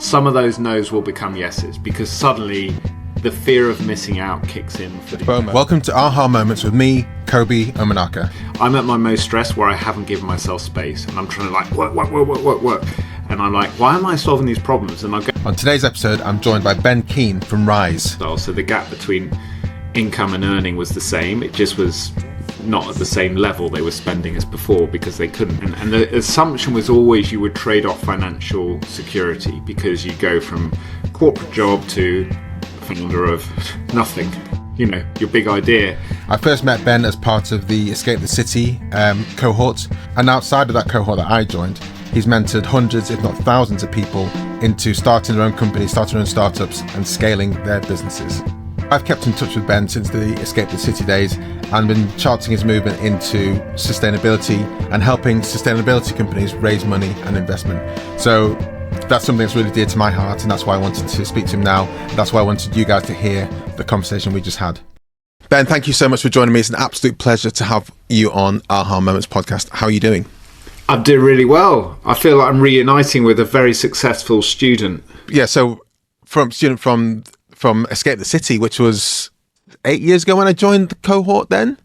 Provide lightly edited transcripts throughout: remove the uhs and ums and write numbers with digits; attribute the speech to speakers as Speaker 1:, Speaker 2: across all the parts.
Speaker 1: Some of those no's will become yeses because suddenly the fear of missing out kicks in. For
Speaker 2: FOMO. Welcome to Aha Moments with me, Kobi Omenaka.
Speaker 1: I'm at my most stressed where I haven't given myself space and I'm trying to work. And I'm like, why am I solving these problems? And I go.
Speaker 2: On today's episode, I'm joined by Ben Keane from Rise.
Speaker 1: So the gap between income and earning was the same. It just was not at the same level they were spending as before because they couldn't. And the assumption was always you would trade off financial security because you go from corporate job to founder of nothing, you know, your big idea.
Speaker 2: I first met Ben as part of the Escape the City cohort, and outside of that cohort that I joined, he's mentored hundreds, if not thousands of people into starting their own companies, starting their own startups and scaling their businesses. I've kept in touch with Ben since the Escape the City days and been charting his movement into sustainability and helping sustainability companies raise money and investment. So that's something that's really dear to my heart, and that's why I wanted to speak to him now. That's why I wanted you guys to hear the conversation we just had. Ben, thank you so much for joining me. It's an absolute pleasure to have you on Aha Moments podcast. How are you doing?
Speaker 1: I'm doing really well. I feel like I'm reuniting with a very successful student.
Speaker 2: Yeah, so from Escape the City, which was 8 years ago when I joined the cohort then?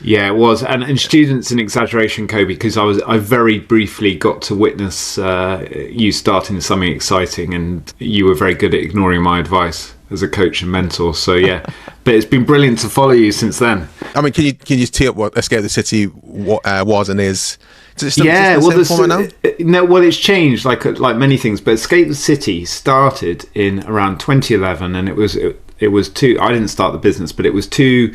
Speaker 1: Yeah, it was. And students an exaggeration, Kobi, because I very briefly got to witness you starting something exciting, and you were very good at ignoring my advice as a coach and mentor. So yeah, but it's been brilliant to follow you since then.
Speaker 2: I mean, can you just tee up what Escape the City was and is?
Speaker 1: Well, it's changed like many things, but Escape the City started in around 2011, and it was two. I didn't start the business, but it was two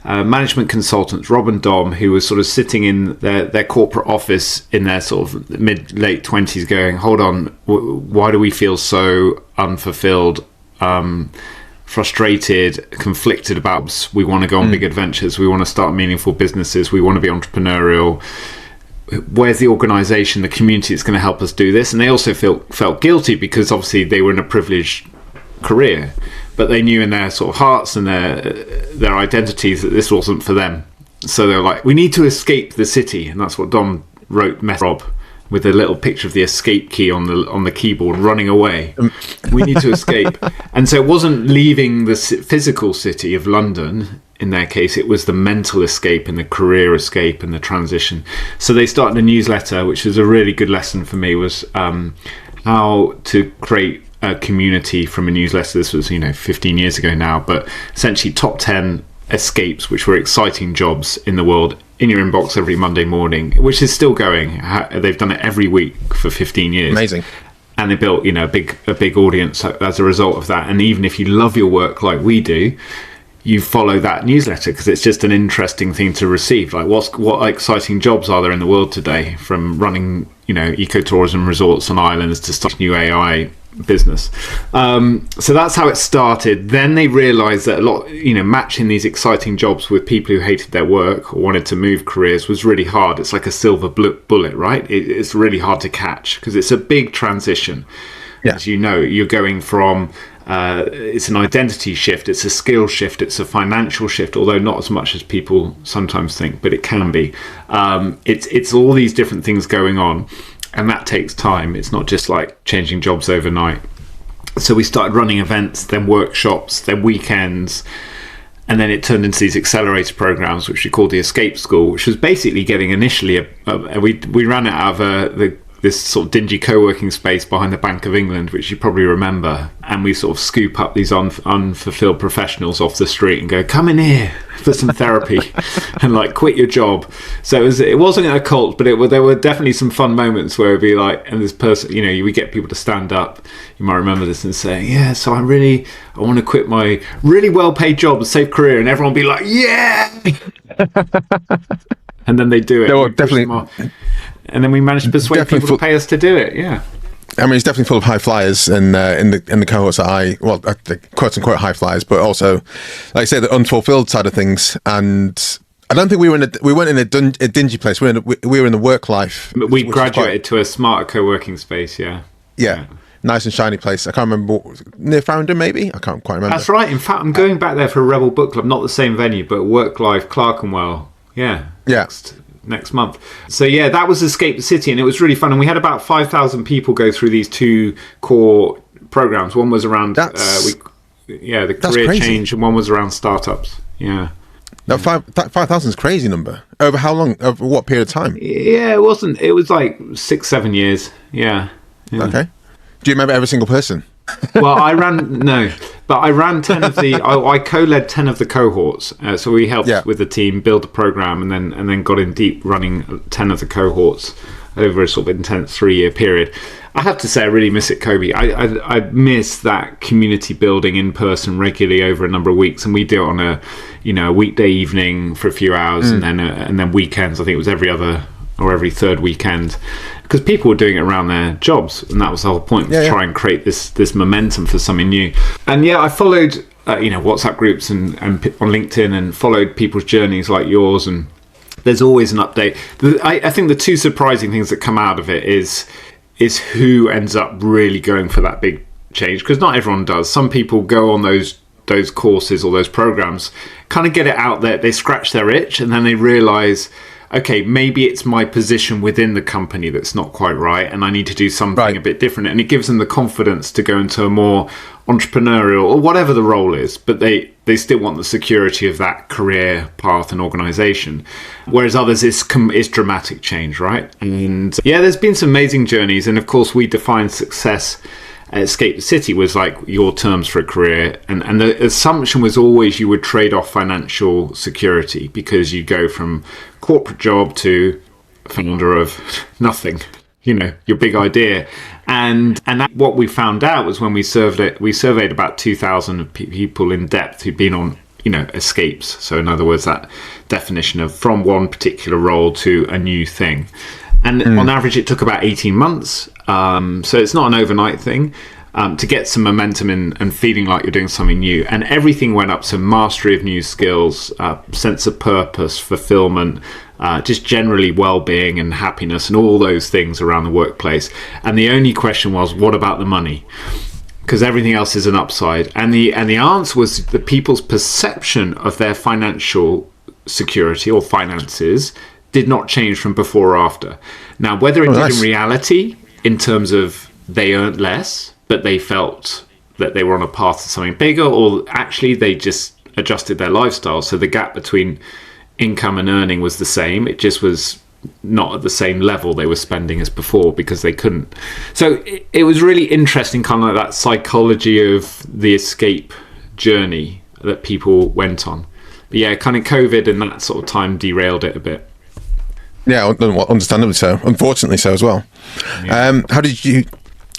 Speaker 1: management consultants, Rob and Dom, who were sort of sitting in their corporate office in their sort of late 20s, going, "Hold on, why do we feel so unfulfilled?" Frustrated, conflicted about. We want to go on big adventures. We want to start meaningful businesses. We want to be entrepreneurial. Where's the organisation, the community that's going to help us do this? And they also felt guilty because obviously they were in a privileged career, but they knew in their sort of hearts and their identities that this wasn't for them. So they were like, we need to escape the city, and that's what Dom wrote, Rob, with a little picture of the escape key on the keyboard, running away. We need to escape. And so it wasn't leaving the physical city of London. In their case, it was the mental escape and the career escape and the transition. So they started a newsletter, which was a really good lesson for me, was how to create a community from a newsletter. This was 15 years ago now, but essentially top 10 escapes, which were exciting jobs in the world, in your inbox every Monday morning, which is still going. They've done it every week for 15 years.
Speaker 2: Amazing. And
Speaker 1: they built a big audience as a result of that. And even if you love your work like we do, you follow that newsletter because it's just an interesting thing to receive. Like what exciting jobs are there in the world today, from running ecotourism resorts on islands to start a new AI business. So that's how it started. Then they realized that a lot, matching these exciting jobs with people who hated their work or wanted to move careers was really hard. It's like a silver bullet, right? It's really hard to catch because it's a big transition. Yeah. As you know, you're going from it's an identity shift, it's a skill shift, it's a financial shift, although not as much as people sometimes think, but it can be. It's all these different things going on, and that takes time. It's not just like changing jobs overnight. So we started running events, then workshops, then weekends, and then it turned into these accelerator programs, which we called the Escape School, which was basically getting initially we ran it out of this sort of dingy co-working space behind the Bank of England, which you probably remember, and we sort of scoop up these unfulfilled professionals off the street and go, come in here for some therapy and like quit your job. So it wasn't a cult, but there were definitely some fun moments where it'd be like, and this person, we get people to stand up, you might remember this, and say, yeah, so I want to quit my really well-paid job, a safe career, and everyone would be like, yeah. And then they do it.
Speaker 2: No, definitely.
Speaker 1: And then we managed to persuade people to pay us to do it. Yeah.
Speaker 2: I mean, it's definitely full of high flyers in the cohorts that the quote unquote high flyers, but also, like I say, the unfulfilled side of things. And I don't think we weren't in a dingy place. We were in the work life.
Speaker 1: We graduated to a smarter co-working space. Yeah.
Speaker 2: Yeah. Nice and shiny place. I can't remember, near Farringdon maybe? I can't quite remember.
Speaker 1: That's right. In fact, I'm going back there for a Rebel Book Club, not the same venue, but Work Life, Clerkenwell. Yeah. Next month. So yeah, that was Escape the City, and it was really fun. And we had about 5,000 people go through these two core programs. One was around the career
Speaker 2: crazy.
Speaker 1: change, and one was around startups. Yeah.
Speaker 2: That 5,000 is a crazy number. Over how long? Over what period of time?
Speaker 1: Yeah, it wasn't. It was like 6-7 years. Yeah.
Speaker 2: Okay. Do you remember every single person?
Speaker 1: Well, I ran 10 of the. I co-led 10 of the cohorts. So we helped with the team build the program, and then got in deep running 10 of the cohorts over a sort of intense 3-year period. I have to say, I really miss it, Kobi. I miss that community building in person regularly over a number of weeks, and we do it on a weekday evening for a few hours, and then weekends. I think it was every other or every third weekend, because people were doing it around their jobs, and that was the whole point, to try and create this momentum for something new. And I followed WhatsApp groups and on LinkedIn, and followed people's journeys like yours, and there's always an update. I think the two surprising things that come out of it is who ends up really going for that big change, because not everyone does. Some people go on those courses or those programs, kind of get it out there, they scratch their itch, and then they realize, okay, maybe it's my position within the company that's not quite right, and I need to do something a bit different. And it gives them the confidence to go into a more entrepreneurial or whatever the role is, but they still want the security of that career path and organization. Whereas others is dramatic change, right? And there's been some amazing journeys. And of course, we define success at Escape the City was like your terms for a career, and the assumption was always you would trade off financial security, because you go from corporate job to founder of nothing, your big idea. And what we found out was, when we surveyed about 2,000 people in depth who'd been on escapes. So in other words, that definition of from one particular role to a new thing. And on average, it took about 18 months. So it's not an overnight thing, to get some momentum and feeling like you're doing something new. And everything went up. So mastery of new skills, sense of purpose, fulfillment, just generally well-being and happiness, and all those things around the workplace. And the only question was, what about the money? Because everything else is an upside. And the answer was the people's perception of their financial security or finances did not change from before or after. Now, whether it did in reality, in terms of they earned less, but they felt that they were on a path to something bigger, or actually they just adjusted their lifestyle. So the gap between income and earning was the same. It just was not at the same level they were spending as before, because they couldn't. So it was really interesting, kind of like that psychology of the escape journey that people went on. But kind of COVID and that sort of time derailed it a bit.
Speaker 2: Yeah, understandably so. Unfortunately so as well. Yeah.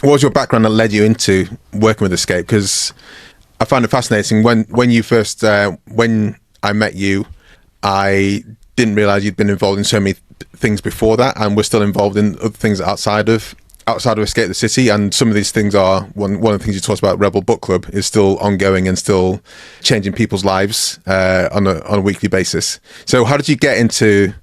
Speaker 2: What was your background that led you into working with Escape? Because I found it fascinating. When you first, when I met you, I didn't realize you'd been involved in so many things before that, and we're still involved in other things outside of Escape the City. And some of these things are, one of the things you talked about, Rebel Book Club, is still ongoing and still changing people's lives on a weekly basis. So how did you get into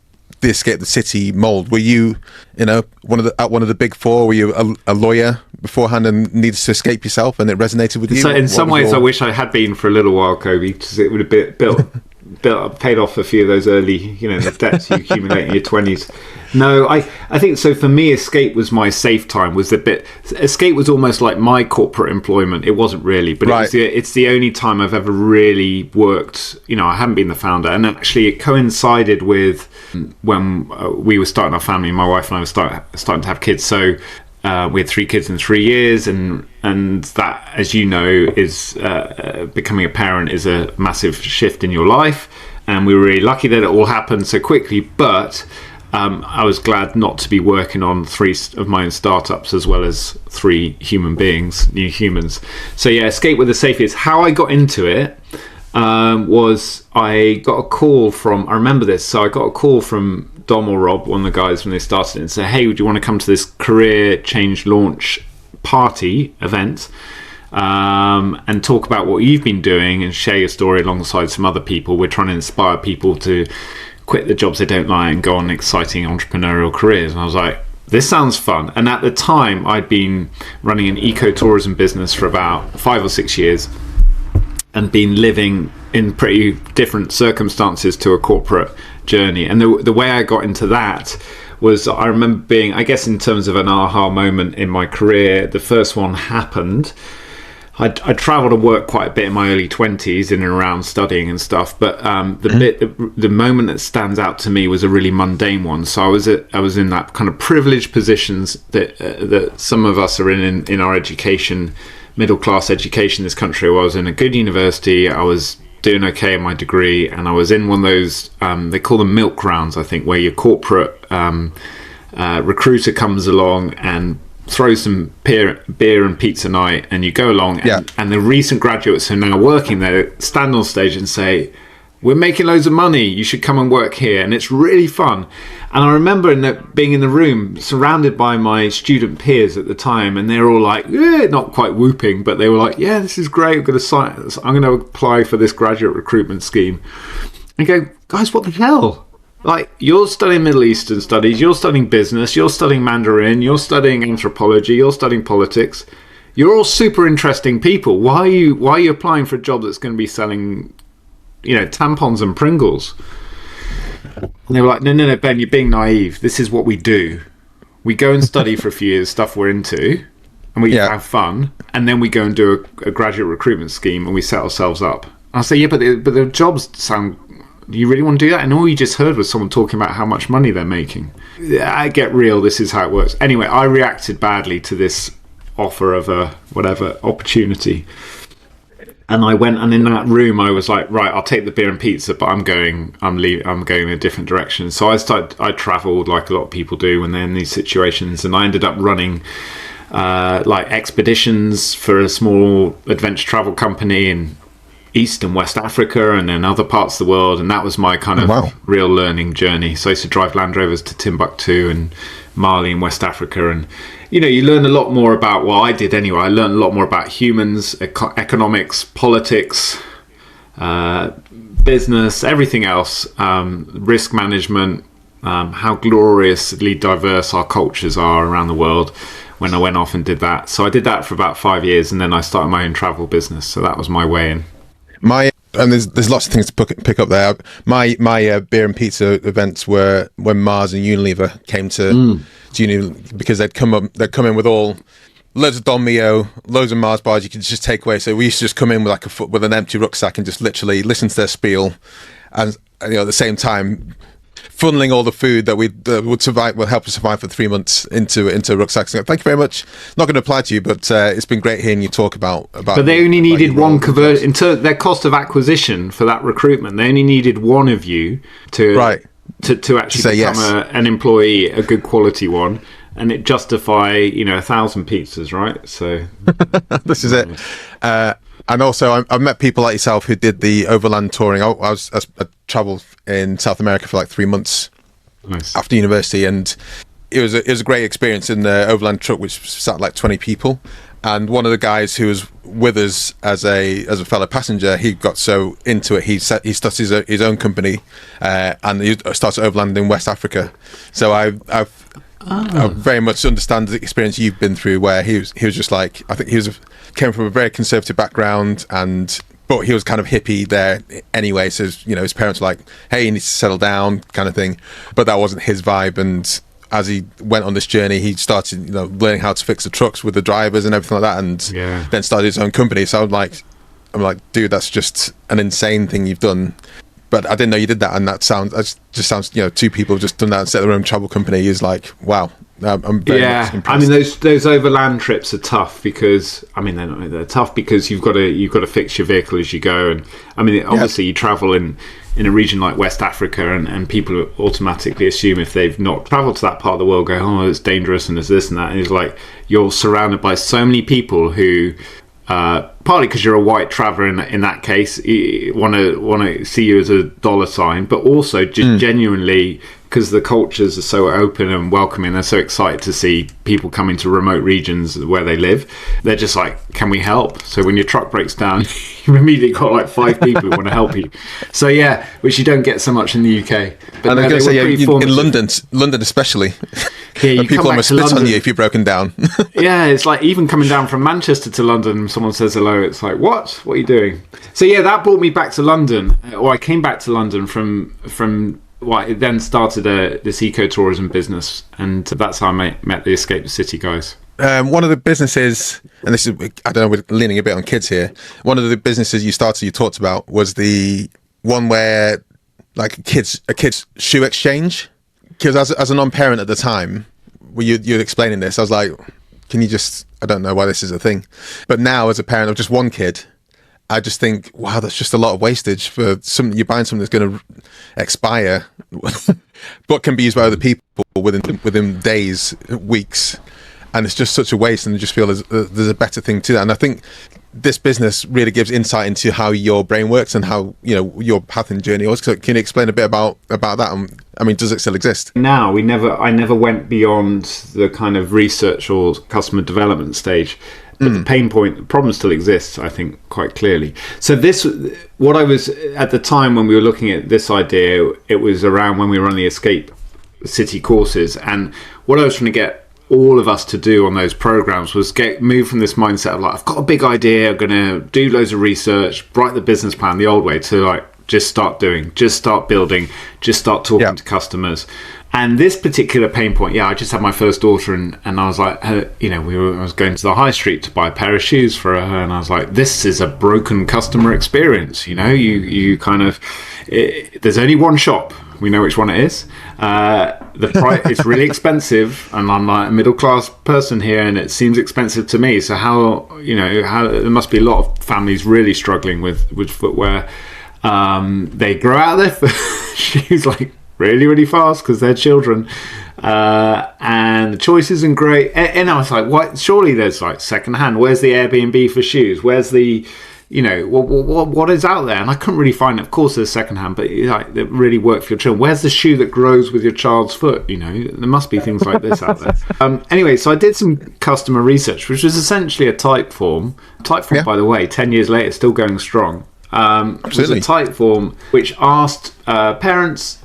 Speaker 2: the Escape the City mold? Were you, one of the big four? Were you a lawyer beforehand and needed to escape yourself, and it resonated with you?
Speaker 1: So in some ways, I wish I had been for a little while, Kobi, because it would have paid off a few of those early, the debts you accumulate in your 20s. No, I think so. For me, Escape was my safe time. Escape was almost like my corporate employment. It wasn't really, but it's the only time I've ever really worked. I haven't been the founder, and actually, it coincided with when we were starting our family. My wife and I were starting to have kids. So we had 3 kids in 3 years, and that, as you know, is becoming a parent is a massive shift in your life. And we were really lucky that it all happened so quickly. But I was glad not to be working on 3 of my own startups, as well as 3 human beings, new humans. So Escape with the safest. How I got into it was I got a call from, I remember this, so I got a call from Dom or Rob, one of the guys, when they started it, and said, hey, would you want to come to this career change launch party event and talk about what you've been doing and share your story alongside some other people? We're trying to inspire people to quit the jobs they don't like and go on exciting entrepreneurial careers. And I was like, this sounds fun. And at the time, I'd been running an ecotourism business for about 5 or 6 years, and been living in pretty different circumstances to a corporate journey. And the way I got into that was I remember being, I guess in terms of an aha moment in my career, the first one happened. I travelled and worked quite a bit in my early 20s in and around studying and stuff, but the moment that stands out to me was a really mundane one. So I was in that kind of privileged positions that some of us are in our education, middle class education in this country. I was in a good university, I was doing okay in my degree, and I was in one of those they call them milk rounds, I think, where your corporate recruiter comes along and throw some beer and pizza night, and you go along and the recent graduates who are now working there stand on stage and say, we're making loads of money, you should come and work here, and it's really fun. And I remember being in the room surrounded by my student peers at the time, and they're all like, not quite whooping, but they were like, yeah, this is great, I'm going to apply for this graduate recruitment scheme. And go, guys, what the hell? Like, you're studying Middle Eastern studies, you're studying business, you're studying Mandarin, you're studying anthropology, you're studying politics. You're all super interesting people. Why are you applying for a job that's going to be selling, tampons and Pringles? And they were like, no, Ben, you're being naive. This is what we do. We go and study for a few years, stuff we're into, and we have fun, and then we go and do a graduate recruitment scheme and we set ourselves up. And I say, yeah, but the jobs sound... Do you really want to do that? And all you just heard was someone talking about how much money they're making. I get real, this is how it works. Anyway, I reacted badly to this offer of a whatever opportunity. And I went, and in that room I was like, right, I'll take the beer and pizza, but I'm going in a different direction. So I travelled like a lot of people do when they're in these situations, and I ended up running like expeditions for a small adventure travel company in East and West Africa and then other parts of the world, and that was my kind of real learning journey. So I used to drive Land Rovers to Timbuktu and Mali in West Africa, and you learn a lot more about, well, I did anyway, I learned a lot more about humans, economics, politics, business, everything else, risk management, how gloriously diverse our cultures are around the world when I went off and did that. So I did that for about 5 years, and then I started my own travel business. So that was my way in.
Speaker 2: And there's lots of things to pick up there. My beer and pizza events were when Mars and Unilever came to Unilever, because they'd come in with loads of Don Mio, loads of Mars bars you could just take away. So we used to just come in with an empty rucksack and just literally listen to their spiel, and at the same time funneling all the food that would help us survive for 3 months into a rucksack. So thank you very much. Not going to apply to you, but it's been great hearing you talk about.
Speaker 1: But they only needed one conversion into their cost of acquisition for that recruitment. They only needed one of you to actually become an employee, a good quality one, and it justify 1,000 pizzas, right? So
Speaker 2: this is it. And also, I've met people like yourself who did the overland touring. I travelled in South America for like 3 months after university, and it was a great experience in the overland truck, which sat like 20 people. And one of the guys who was with us as a fellow passenger, he got so into it, he started his own company, and he started overland in West Africa. So I very much understand the experience you've been through, where he was just like, I think came from a very conservative background, but he was kind of hippie there anyway. So his parents were like, "Hey, you need to settle down," kind of thing. But that wasn't his vibe. And as he went on this journey, he started learning how to fix the trucks with the drivers and everything like that, and then started his own company. So I'm like, dude, that's just an insane thing you've done. But I didn't know you did that, and that just sounds two people just done that and set their own travel company is like, wow. I'm very much impressed.
Speaker 1: I mean, those overland trips are tough because they're tough because you've got to fix your vehicle as you go, and obviously you travel in a region like West Africa, and people automatically assume, if they've not travelled to that part of the world, go, oh, it's dangerous and there's this and that, and it's like you're surrounded by so many people who partly because you're a white traveller in that case, want to see you as a dollar sign, but also just genuinely because the cultures are so open and welcoming. They're so excited to see people coming to remote regions where they live. They're just like, can we help? So when your truck breaks down, you've immediately got like 5 people who want to help you. So yeah, which you don't get so much in the UK. But
Speaker 2: and I'm going to say, in London especially, people almost spit on you if you're broken down.
Speaker 1: Yeah, it's like even coming down from Manchester to London, someone says hello, it's like, what are you doing? So yeah, that brought me back to London, or I came back to London from Well, it then started this ecotourism business, and that's how I met the Escape the City guys.
Speaker 2: One of the businesses, and this is, I don't know, we're leaning a bit on kids here. One of the businesses you talked about was the one where like a kid's shoe exchange. Because as a non-parent at the time, when you're explaining this, I was like, can you just, I don't know why this is a thing. But now as a parent of just one kid, I just think, wow, that's just a lot of wastage for something. You're buying something that's going to expire, but can be used by other people within days, weeks. And it's just such a waste, and I just feel there's a better thing to that. And I think this business really gives insight into how your brain works and how, you know, your path and journey was. So can you explain a bit about that? I mean, does it still exist?
Speaker 1: Now, I never went beyond the kind of research or customer development stage. But the pain point, the problem still exists, I think, quite clearly. So what I was, at the time when we were looking at this idea, it was around when we were on the Escape City courses. And what I was trying to get all of us to do on those programs was move from this mindset of like, I've got a big idea, I'm going to do loads of research, write the business plan the old way, to like, just start doing, just start building, just start talking to customers. And this particular pain point, I just had my first daughter, and I was like, you know, I was going to the high street to buy a pair of shoes for her, and I was like, this is a broken customer experience. You know, you kind of, there's only one shop. We know which one it is. The price, it's really expensive, and I'm like a middle class person here, and it seems expensive to me. So how there must be a lot of families really struggling with footwear. They grow out of their shoes like really, really fast because they're children, and the choice isn't great. And I was like, what? Surely there's like secondhand. Where's the Airbnb for shoes? Where's the, you know, what is out there? And I couldn't really find it. Of course there's secondhand, but like that really work for your children. Where's the shoe that grows with your child's foot? You know, there must be things like this out there. Anyway, so I did some customer research, which was essentially a type form. By the way, 10 years later, still going strong. It was a type form which asked parents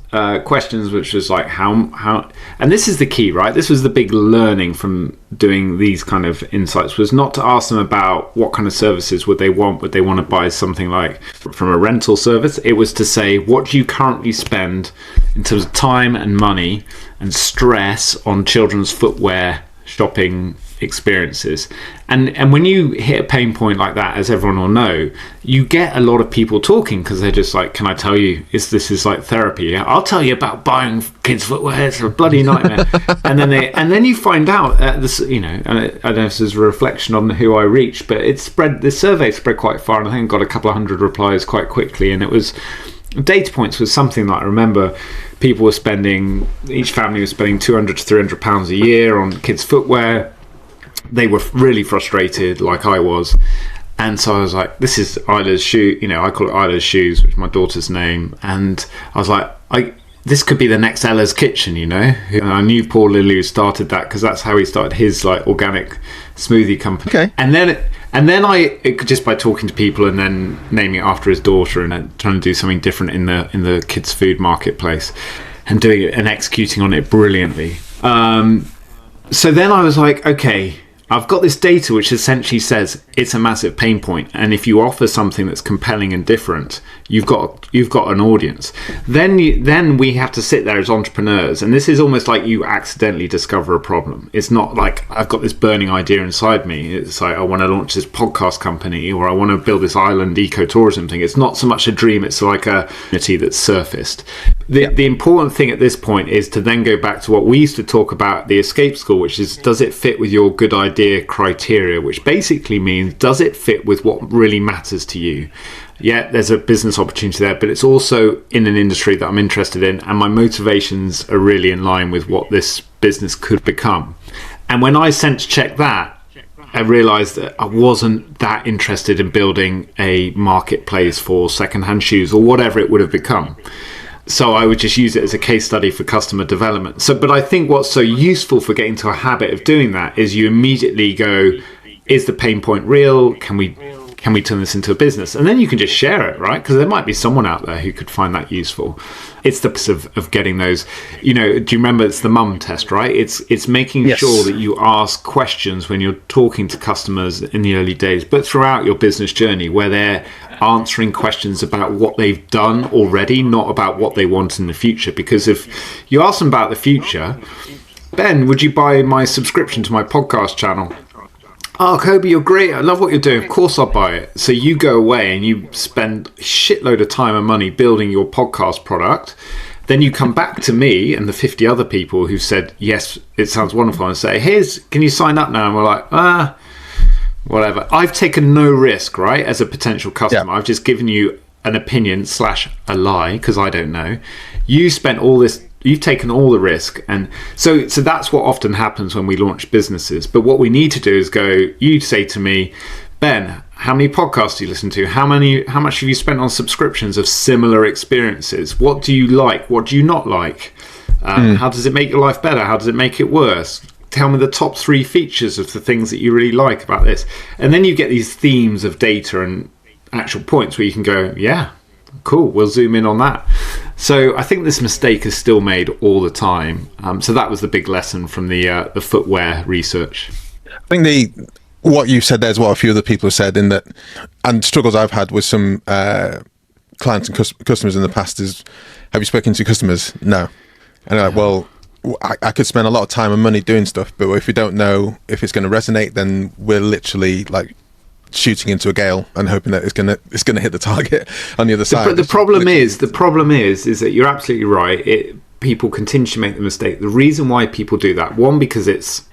Speaker 1: questions, which was like how, and this is the key, right? This was the big learning from doing these kind of insights, was not to ask them about what kind of services would they want to buy something like from a rental service. It was to say, what do you currently spend in terms of time and money and stress on children's footwear shopping experiences. And when you hit a pain point like that, as everyone will know, you get a lot of people talking because they're just like, can I tell you, this is like therapy. I'll tell you about buying kids footwear. It's a bloody nightmare. and then you find out this, you know, and I don't know if this is a reflection on who I reached, but the survey spread quite far, and I think got a couple of hundred replies quite quickly. And it was, data points was something like, I remember people were spending, each family was spending £200 to £300 a year on kids footwear. They were really frustrated, like I was, and so I was like, this is Isla's shoe, you know, I call it Isla's shoes, which is my daughter's name, and I was like, this could be the next Ella's Kitchen, you know. And I knew Paul Lilly started that because that's how he started his like organic smoothie company. Okay. And then just by talking to people and then naming it after his daughter and then trying to do something different in the kids' food marketplace and doing it and executing on it brilliantly. So then I was like, okay, I've got this data which essentially says it's a massive pain point, and if you offer something that's compelling and different, you've got an audience. Then we have to sit there as entrepreneurs, and this is almost like you accidentally discover a problem. It's not like I've got this burning idea inside me. It's like I want to launch this podcast company, or I want to build this island ecotourism thing. It's not so much a dream, it's like a opportunity that's surfaced. The important thing at this point is to then go back to what we used to talk about the escape school, which is, does it fit with your good idea criteria, which basically means, does it fit with what really matters to you? Yeah, there's a business opportunity there, but it's also in an industry that I'm interested in, and my motivations are really in line with what this business could become. And when I sense checked that, I realised that I wasn't that interested in building a marketplace for secondhand shoes or whatever it would have become. So I would just use it as a case study for customer development. But I think what's so useful for getting to a habit of doing that is you immediately go, is the pain point real? Can can we turn this into a business? And then you can just share it, right? Because there might be someone out there who could find that useful. It's the of getting those, do you remember it's the mum test, right? It's making sure that you ask questions when you're talking to customers in the early days, but throughout your business journey, where they're answering questions about what they've done already, not about what they want in the future. Because if you ask them about the future, Ben, would you buy my subscription to my podcast channel? Oh, Kobi, you're great. I love what you're doing. Of course I'll buy it. So you go away and you spend a shitload of time and money building your podcast product. Then you come back to me and the 50 other people who said, yes, it sounds wonderful, and say, can you sign up now? And we're like, whatever. I've taken no risk, right, as a potential customer. I've just given you an opinion / a lie, because I don't know. You spent all this. You've taken all the risk, and so that's what often happens when we launch businesses. But what we need to do is you say to me, Ben, how many podcasts do you listen to? How much have you spent on subscriptions of similar experiences? What do you like? What do you not like? How does it make your life better? How does it make it worse? Tell me the top 3 features of the things that you really like about this. And then you get these themes of data and actual points where you can go, yeah, cool, we'll zoom in on that. So I think this mistake is still made all the time. So that was the big lesson from the footwear research.
Speaker 2: I think what you said there is what a few other people have said, in that, and struggles I've had with some clients and customers in the past is, have you spoken to customers? No. And I'm like, well, I could spend a lot of time and money doing stuff, but if we don't know if it's going to resonate, then we're literally like shooting into a gale and hoping that it's gonna hit the target on the other side.
Speaker 1: But the problem is that you're absolutely right. People continue to make the mistake. The reason why people do that, one, because it's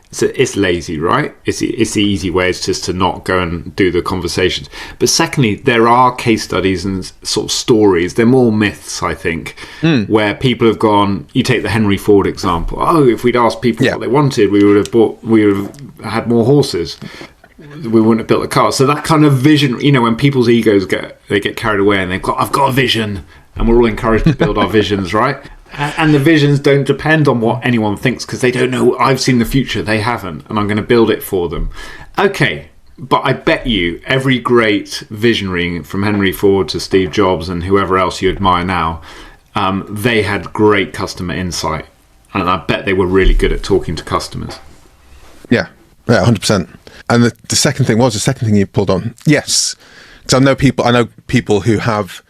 Speaker 1: lazy, right? It's the easy way. It's just to not go and do the conversations. But secondly, there are case studies and sort of stories. They're more myths, I think, where people have gone. You take the Henry Ford example. Oh, if we'd asked people what they wanted, we would have had more horses. We wouldn't have built a car. So that kind of vision, when people's egos get carried away and I've got a vision, and we're all encouraged to build our visions, right? And the visions don't depend on what anyone thinks, because they don't know. I've seen the future, they haven't, and I'm going to build it for them. Okay, but I bet you every great visionary, from Henry Ford to Steve Jobs and whoever else you admire now, they had great customer insight, and I bet they were really good at talking to customers.
Speaker 2: Yeah, 100%. And the second thing you pulled on? Yes, because I know people who have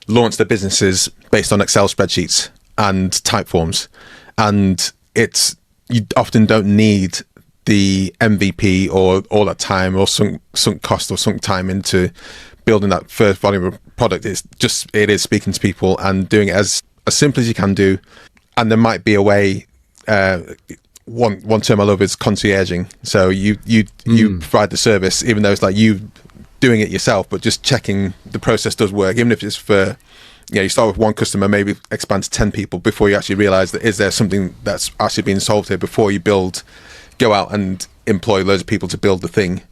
Speaker 2: launched their businesses based on Excel spreadsheets and type forms, and you often don't need the MVP or all that time or sunk cost or sunk time into building that first volume of product. It is speaking to people and doing it as simple as you can do. And there might be a way. One term I love is concierging. So you provide the service, even though it's like you doing it yourself, but just checking the process does work, even if it's for, you start with one customer, maybe expand to 10 people before you actually realize that is there something that's actually being solved here before you go out and employ loads of people to build the thing.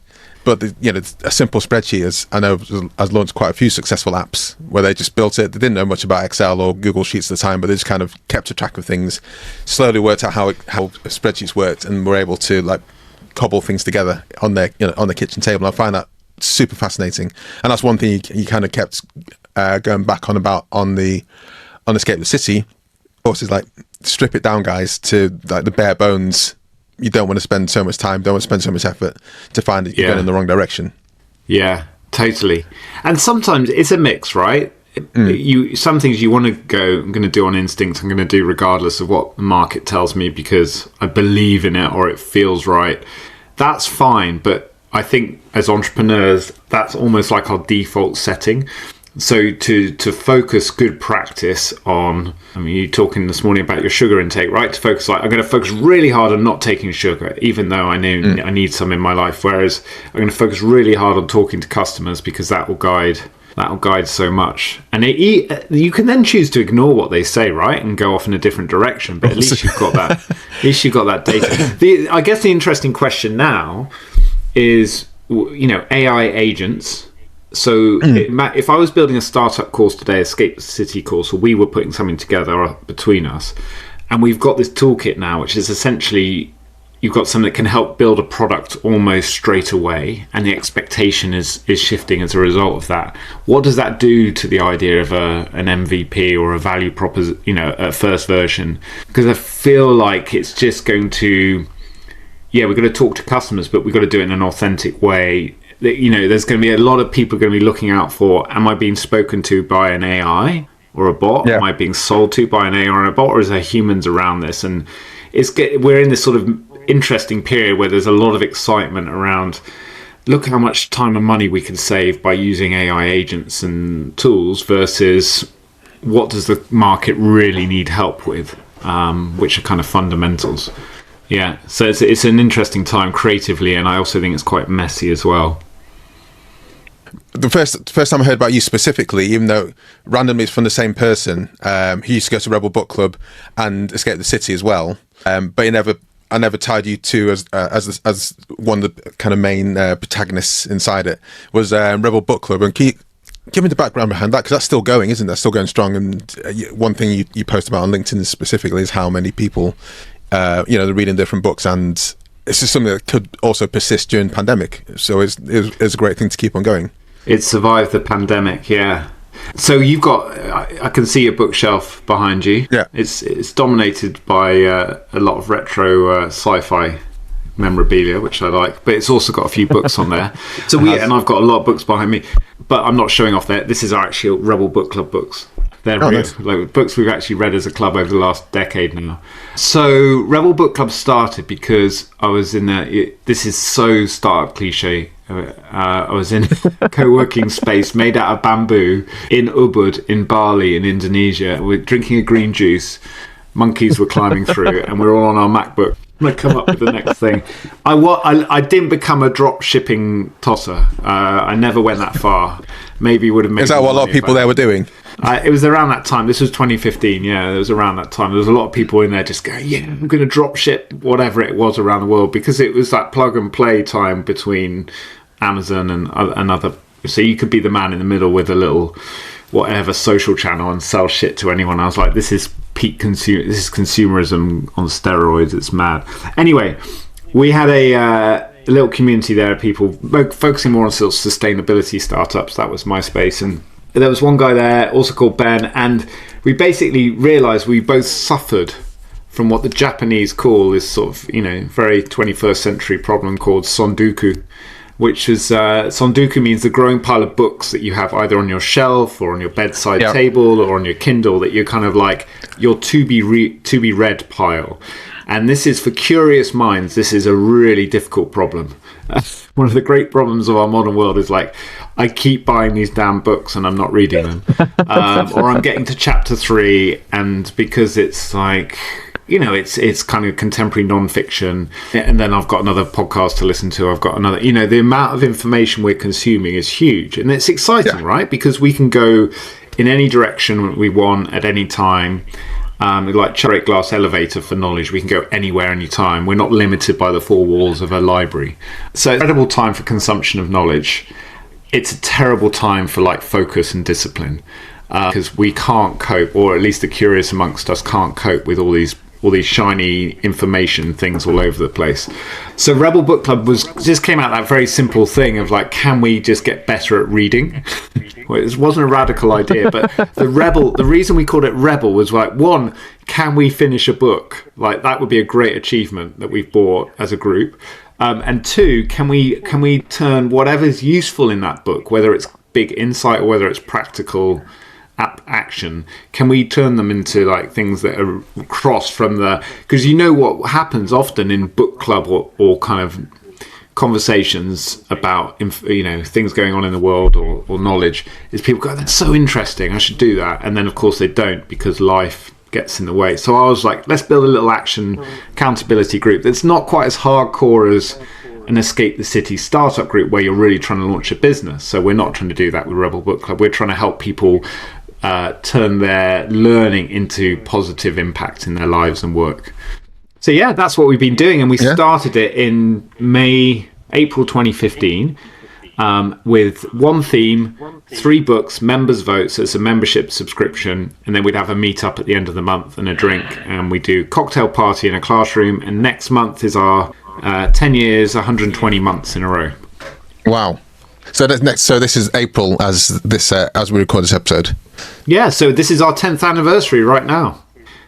Speaker 2: But a simple spreadsheet has launched quite a few successful apps where they just built it. They didn't know much about Excel or Google Sheets at the time, but they just kind of kept a track of things, slowly worked out how spreadsheets worked, and were able to like cobble things together on their on the kitchen table. And I find that super fascinating, and that's one thing you kind of kept going back on about on Escape the City. Of course, is like strip it down, guys, to like the bare bones. You don't want to spend so much time, don't want to spend so much effort to find that you're going in the wrong direction. Yeah,
Speaker 1: totally. And sometimes it's a mix, right? Some things you want to go, I'm going to do on instinct, I'm going to do regardless of what the market tells me because I believe in it or it feels right. That's fine, but I think as entrepreneurs, that's almost like our default setting. So to focus good practice on, you're talking this morning about your sugar intake, right? To focus I'm going to focus really hard on not taking sugar, even though I know I need some in my life. Whereas I'm going to focus really hard on talking to customers because that will guide so much. And you can then choose to ignore what they say, right, and go off in a different direction. But at least you've got that. At least you've got that data. I guess the interesting question now is, AI agents. So if I was building a startup course today, Escape the City course, or we were putting something together between us, and we've got this toolkit now, which is essentially you've got something that can help build a product almost straight away, and the expectation is shifting as a result of that. What does that do to the idea of an MVP or a value proposition, a first version? Because I feel like it's just going to, we're going to talk to customers, but we've got to do it in an authentic way. There's going to be a lot of people going to be looking out for, am I being spoken to by an AI or a bot? Am I being sold to by an AI or a bot, or is there humans around this? And we're in this sort of interesting period where there's a lot of excitement around, look how much time and money we can save by using AI agents and tools, versus what does the market really need help with, which are kind of fundamentals. So it's an interesting time creatively, and I also think it's quite messy as well.
Speaker 2: The first time I heard about you specifically, even though randomly it's from the same person, he used to go to Rebel Book Club and Escape the City as well, but I never tied you two as one of the kind of main protagonists inside it. Was Rebel Book Club, and give me the background behind that, because that's still going, isn't that? Still going strong. And one thing you post about on LinkedIn specifically is how many people, they're reading different books, and it's just something that could also persist during the pandemic. So it's a great thing to keep on going.
Speaker 1: It survived the pandemic, yeah. So you've got, I can see a bookshelf behind you.
Speaker 2: Yeah.
Speaker 1: It's dominated by a lot of retro sci-fi memorabilia, which I like, but it's also got a few books on there. So and I've got a lot of books behind me, but I'm not showing off there. This is our actual Rebel Book Club books. They're real,
Speaker 2: nice.
Speaker 1: like books we've actually read as a club over the last decade now. So Rebel Book Club started because I was in this is so startup cliche. I was in a co-working space made out of bamboo in Ubud in Bali in Indonesia. We're drinking a green juice. Monkeys were climbing through, and we're all on our MacBook. I'm going to come up with the next thing. I didn't become a drop shipping tosser. I never went that far. Maybe would have made.
Speaker 2: Is that what a lot of people there were doing?
Speaker 1: It was around that time. This was 2015. Yeah, it was around that time. There was a lot of people in there just going, I'm going to drop ship whatever it was around the world, because it was that plug and play time between Amazon and other. So you could be the man in the middle with a little whatever social channel and sell shit to anyone. I was like, this is peak consumer. This is consumerism on steroids. It's mad. Anyway, we had a little community there of people focusing more on sort of sustainability startups. That was my space, and there was one guy there also called Ben, and we basically realized we both suffered from what the Japanese call this sort of very 21st century problem called sonduku, which is sonduku means the growing pile of books that you have either on your shelf or on your bedside table or on your Kindle, that you're kind of like your to be read pile. And this is, for curious minds, this is a really difficult problem. One of the great problems of our modern world is like, I keep buying these damn books and I'm not reading them. Or I'm getting to chapter 3, and because it's like, it's kind of contemporary non-fiction, and then I've got another podcast to listen to. I've got another, the amount of information we're consuming is huge, and it's exciting, right? Because we can go in any direction we want at any time. Like straight glass elevator for knowledge. We can go anywhere, anytime. We're not limited by the four walls of a library. So incredible time for consumption of knowledge. It's a terrible time for like focus and discipline, because we can't cope, or at least the curious amongst us can't cope with all these shiny information things all over the place. So Rebel Book Club just came out that very simple thing of like, can we just get better at reading? Well, it wasn't a radical idea, but the reason we called it Rebel was like, one, can we finish a book? Like, that would be a great achievement that we've bought as a group. And two, can we turn whatever's useful in that book, whether it's big insight or whether it's practical action, can we turn them into like things that are crossed from because what happens often in book club or kind of conversations about things going on in the world or knowledge, is people go, that's so interesting, I should do that, and then of course they don't, because life gets in the way. So I was like, let's build a little action accountability group that's not quite as hardcore as an Escape the City startup group where you're really trying to launch a business. So we're not trying to do that with Rebel Book Club. We're trying to help people turn their learning into positive impact in their lives and work. So yeah, that's what we've been doing, and we started it in April 2015. with one theme, 3 books, members vote, so it's a membership subscription, and then we'd have a meet-up at the end of the month and a drink, and we do cocktail party in a classroom, and next month is our 10 years, 120 months in a row.
Speaker 2: Wow. So this is April as we record this episode.
Speaker 1: Yeah, so this is our 10th anniversary right now.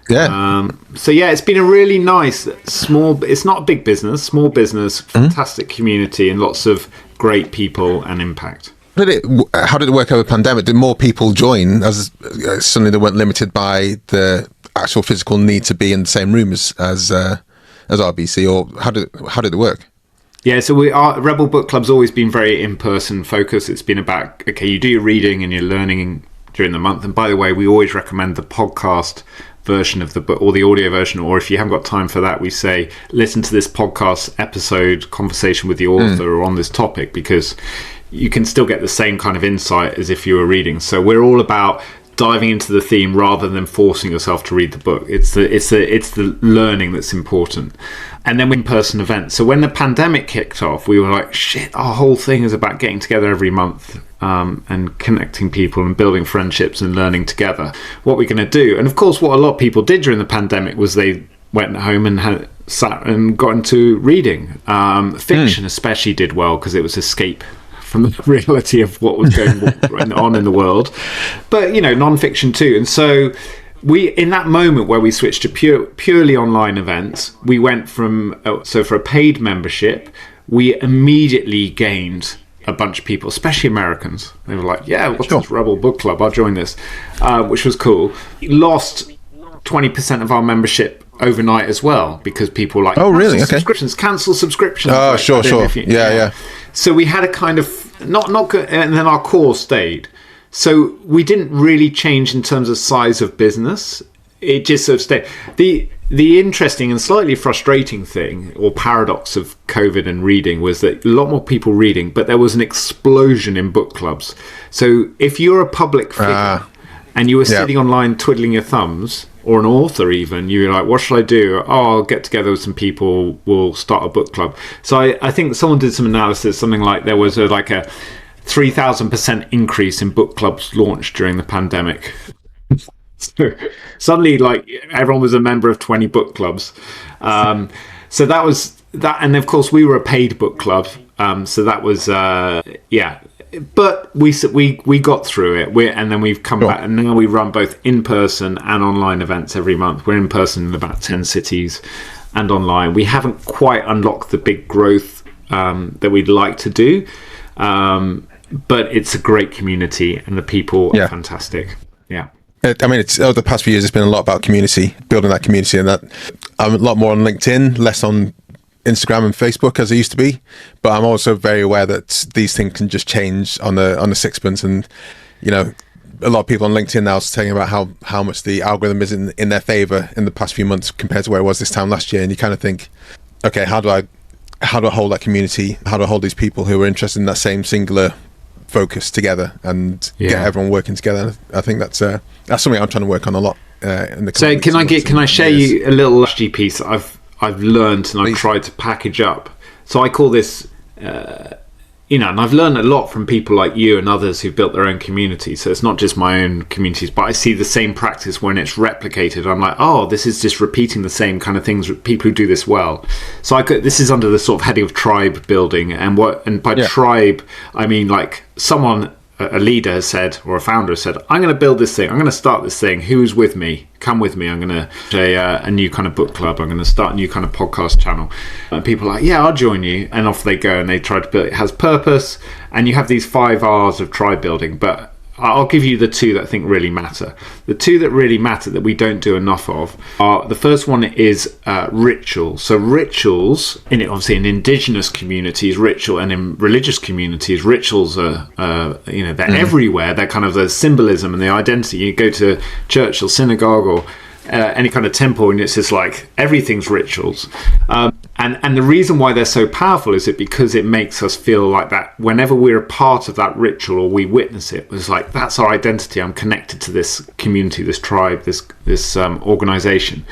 Speaker 2: Yeah.
Speaker 1: So yeah, it's been a really nice it's not a big business, small business, fantastic community, and lots of great people and impact.
Speaker 2: How did it work over the pandemic? Did more people join as suddenly they weren't limited by the actual physical need to be in the same room as RBC, or how did it work?
Speaker 1: Yeah, so our Rebel Book Club's always been very in-person focused. It's been about, okay, you do your reading and your learning during the month. And by the way, we always recommend the podcast version of the book, or the audio version, or if you haven't got time for that, we say listen to this podcast episode conversation with the author on this topic, because you can still get the same kind of insight as if you were reading. So we're all about diving into the theme rather than forcing yourself to read the book. It's the learning that's important. And then in-person events. So when the pandemic kicked off, we were like, shit, our whole thing is about getting together every month and connecting people and building friendships and learning together. What we're going to do. And of course, what a lot of people did during the pandemic was they went home and sat and got into reading. Fiction especially did well because it was escape from the reality of what was going on in the world. But, non-fiction too. And so in that moment where we switched to purely online events, we went from, so for a paid membership, we immediately gained a bunch of people, especially Americans. They were like, yeah, what's this Rebel Book Club? I'll join this, which was cool. We lost 20% of our membership overnight as well, because people like,
Speaker 2: oh really? Okay.
Speaker 1: Cancel subscriptions.
Speaker 2: Oh, sure. Yeah.
Speaker 1: So we had a kind of not good, and then our core stayed. So we didn't really change in terms of size of business. It just sort of stayed. The interesting and slightly frustrating thing, or paradox of COVID and reading, was that a lot more people reading, but there was an explosion in book clubs. So if you're a public figure and you were sitting online twiddling your thumbs, or an author even, you're like, what should I do? Oh, I'll get together with some people, we'll start a book club. So I think someone did some analysis, something like there was a 3,000% increase in book clubs launched during the pandemic. So suddenly, everyone was a member of 20 book clubs. So that was that, and of course we were a paid book club. So that was but we got through it. And then we've come back, and now we run both in person and online events every month. We're in person in about 10 cities, and online. We haven't quite unlocked the big growth that we'd like to do. But it's a great community, and the people are fantastic. Yeah.
Speaker 2: I mean, it's over the past few years, it's been a lot about community, building that community, and that I'm a lot more on LinkedIn, less on Instagram and Facebook as I used to be. But I'm also very aware that these things can just change on a sixpence, and a lot of people on LinkedIn now are saying about how much the algorithm is in their favor in the past few months compared to where it was this time last year, and you kind of think, okay, how do I hold that community? How do I hold these people who are interested in that same singular focus together and get everyone working together? I think that's something I'm trying to work on a lot.
Speaker 1: So can I share you a little strategy piece that I've learned and I've tried to package up? So I call this, and I've learned a lot from people like you and others who've built their own community. So it's not just my own communities, but I see the same practice when it's replicated. I'm like, oh, this is just repeating the same kind of things, people who do this well. So this is under the sort of heading of tribe building, and by tribe, I mean like someone, a leader has said, or a founder has said, I'm going to build this thing. I'm going to start this thing. Who's with me? Come with me. I'm going to say a new kind of book club. I'm going to start a new kind of podcast channel. And people are like, yeah, I'll join you. And off they go, and they try to build. It has purpose, and you have these 5 R's of tribe building. But I'll give you the 2 that I think really matter. The 2 that really matter that we don't do enough of are, the first one is rituals. So rituals, obviously in indigenous communities, and in religious communities, rituals are, they're everywhere. They're kind of the symbolism and the identity. You go to church or synagogue or any kind of temple, and it's just like everything's rituals. And the reason why they're so powerful is because it makes us feel like that whenever we're a part of that ritual or we witness it, it's like, that's our identity. I'm connected to this community, this tribe, this organization.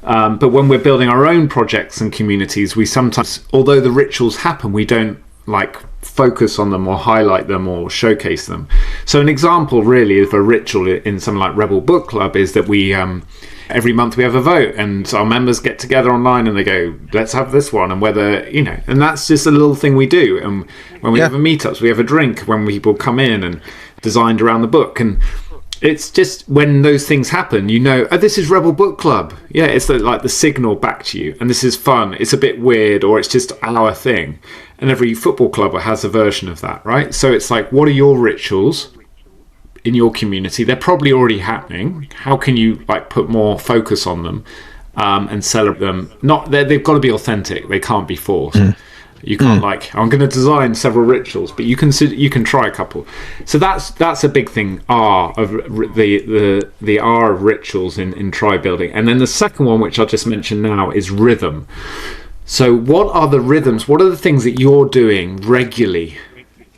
Speaker 1: But when we're building our own projects and communities, we sometimes, although the rituals happen, we don't like focus on them or highlight them or showcase them. So an example really of a ritual in something like Rebel Book Club is that we every month we have a vote, and our members get together online and they go, let's have this one, and whether, you know, and that's just a little thing we do. And when we have a meetups, we have a drink when people come in and designed around the book. And it's just when those things happen, you know, oh, this is Rebel Book Club. Yeah, it's like the signal back to you. And this is fun. It's a bit weird, or it's just our thing. And every football club has a version of that, right? So it's like, what are your rituals in your community? They're probably already happening. How can you like put more focus on them and celebrate them? They've got to be authentic. They can't be forced. You can't like, I'm going to design several rituals, but you can try a couple. So that's a big thing. The R of rituals in tribe building. And then the second one, which I'll just mention now, is rhythm. So what are the rhythms? What are the things that you're doing regularly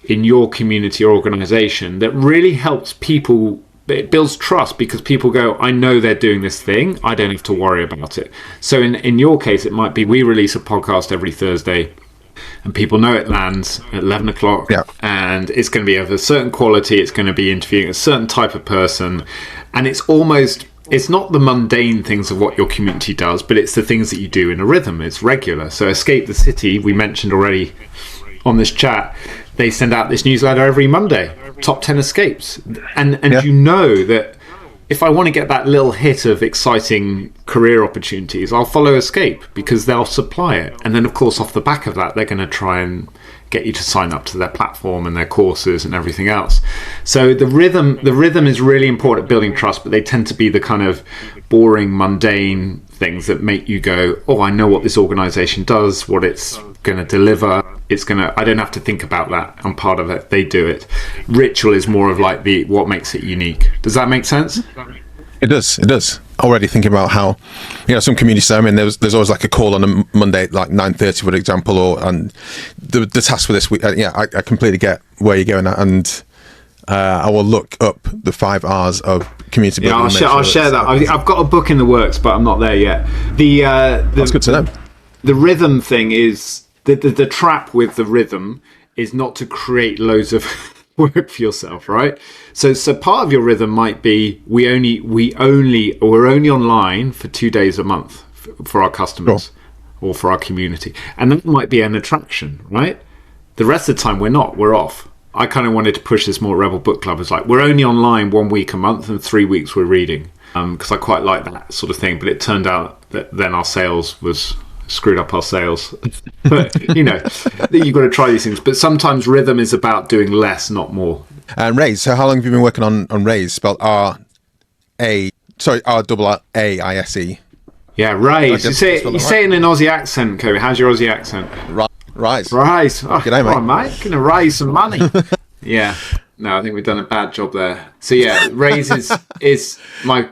Speaker 1: in your community or organization that really helps people? It builds trust because people go, I know they're doing this thing. I don't have to worry about it. So in your case, it might be we release a podcast every Thursday, and people know it lands at 11 o'clock, and it's going to be of a certain quality. It's going to be interviewing a certain type of person, and it's not the mundane things of what your community does, but it's the things that you do in a rhythm. It's regular. So Escape the City, we mentioned already on this chat, they send out this newsletter every Monday, top 10 escapes. And you know that if I want to get that little hit of exciting career opportunities, I'll follow Escape because they'll supply it. And then, of course, off the back of that, they're going to try and get you to sign up to their platform and their courses and everything else. So the rhythm is really important at building trust, but they tend to be the kind of boring, mundane things that make you go, oh, I know what this organization does, what it's going to deliver. I don't have to think about that. I'm part of it. They do it. Ritual is more of like what makes it unique. Does that make sense?
Speaker 2: It does. Already thinking about how, some communities, I mean, there's always like a call on a Monday, like 9:30, for example, and the task for this week. I completely get where you're going at, and I will look up the 5 R's of community building.
Speaker 1: Yeah, I'll share that. I've got a book in the works, but I'm not there yet.
Speaker 2: That's good to know.
Speaker 1: The rhythm thing is the trap with the rhythm is not to create loads of work for yourself, right? So part of your rhythm might be we're only online for 2 days a month for our customers or for our community, and that might be an attraction, right? The rest of the time we're off. I kind of wanted to push this more. Rebel Book Club is like we're only online 1 week a month and 3 weeks we're reading, because I quite like that sort of thing. But it turned out that then our sales was screwed up our sales. But you've got to try these things. But sometimes rhythm is about doing less, not more.
Speaker 2: And Raise, so how long have you been working on Raise? Spelled R-A-A-I-S-E.
Speaker 1: Yeah, Raise. You say it in an Aussie accent, Kobi. How's your Aussie accent?
Speaker 2: Rise.
Speaker 1: Oh,
Speaker 2: G'day, mate.
Speaker 1: Come on, mate. Gonna raise some money. Yeah. No, I think we've done a bad job there. So yeah, Raise is my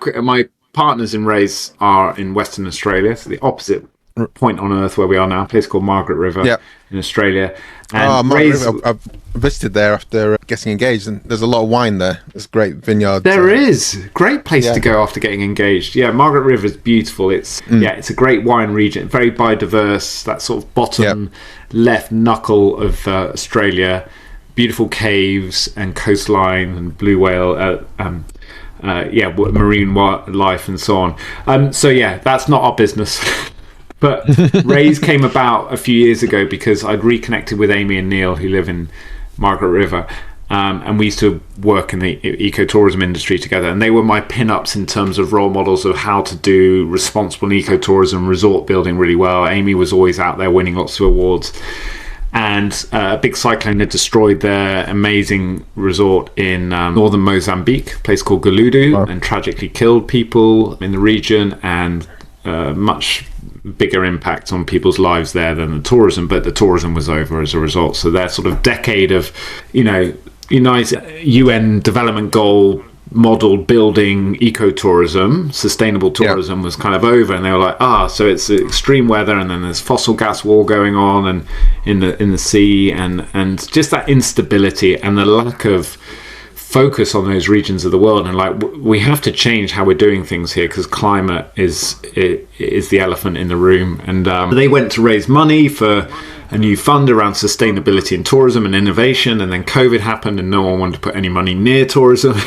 Speaker 1: partners in Raise are in Western Australia, so the opposite point on earth where we are now, a place called Margaret River in Australia. And
Speaker 2: Margaret River, I've visited there after getting engaged, and there's a lot of wine there. There's great vineyards.
Speaker 1: There is. Great place to go after getting engaged. Yeah, Margaret River is beautiful. It's it's a great wine region, very biodiverse, that sort of bottom left knuckle of Australia. Beautiful caves and coastline and blue whale, marine wildlife and so on. So yeah, that's not our business. But Raise came about a few years ago because I'd reconnected with Amy and Neil, who live in Margaret River, and we used to work in the ecotourism industry together. And they were my pin-ups in terms of role models of how to do responsible ecotourism, resort building really well. Amy was always out there winning lots of awards. And a big cyclone had destroyed their amazing resort in northern Mozambique, a place called Galudu, and tragically killed people in the region, and much bigger impact on people's lives there than the tourism, but the tourism was over as a result. So their sort of decade of, United UN development goal model building ecotourism, sustainable tourism was kind of over, and they were like, so it's extreme weather, and then there's fossil gas war going on, and in the sea, and just that instability and the lack of focus on those regions of the world. And we have to change how we're doing things here, because climate is the elephant in the room. And they went to raise money for a new fund around sustainability and tourism and innovation, and then COVID happened and no one wanted to put any money near tourism.